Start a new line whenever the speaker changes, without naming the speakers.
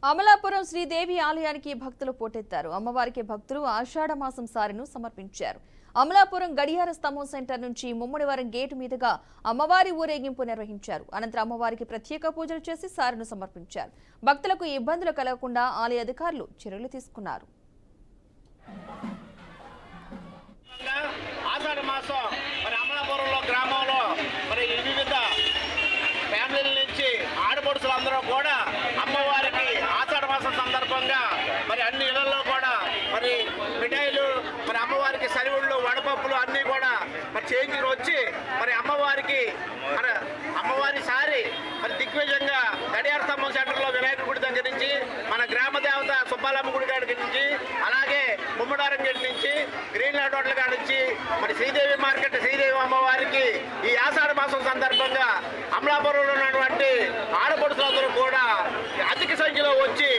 అమలాపురం శ్రీదేవి ఆలయానికి భక్తులు పోటెత్తారు. అమ్మవారికి భక్తులు ఆషాఢ మాసం సారెను సమర్పించారు. అమలాపురం గడియార స్తంభం సెంటర్ నుంచి ముమ్మడివారం గేటు మీదుగా అమ్మవారి ఊరేగింపు నిర్వహించారు. అనంతరం అమ్మవారికి ప్రత్యేక పూజలు చేసి సారెను సమర్పించారు. భక్తులకు ఇబ్బందులు కలగకుండా ఆలయ అధికారులు చర్యలు తీసుకున్నారు.
ఆషాఢ మాసం మరి అమలాపురంలో గ్రామంలో మరి వివిధ ఫ్యామిలీల నుంచి ఆడపడుచులు అందరూ కూడా అమ్మవారికి ఆషాఢ మాసం సందర్భంగా మరి అన్ని ఇళ్లలో కూడా మరి మిఠాయిలు మరి అమ్మవారికి సరివుళ్ళు వడపప్పులు అన్నీ కూడా మరి చేయించుకుని వచ్చి మరి అమ్మవారికి మరి అమ్మవారి సారి మరి దిగ్విజయంగా గడియార స్తంభం సెంటర్లో వినాయక గుడి దగ్గర నుంచి మన గ్రామ దేవత సుబ్బాలమ్మ గుడి కాడి నుంచి అలాగే ముమ్మడారం గేట్ నుంచి గ్రీన్ ల్యాండ్ హోటల్ కాడి నుంచి మరి శ్రీదేవి మార్కెట్ శ్రీదేవి అమ్మవారికి ఈ ఆషాఢ మాసం సందర్భంగా అమలాపురంలో ఉన్నటువంటి ఆడపడుచులందరూ కూడా అధిక సంఖ్యలో వచ్చి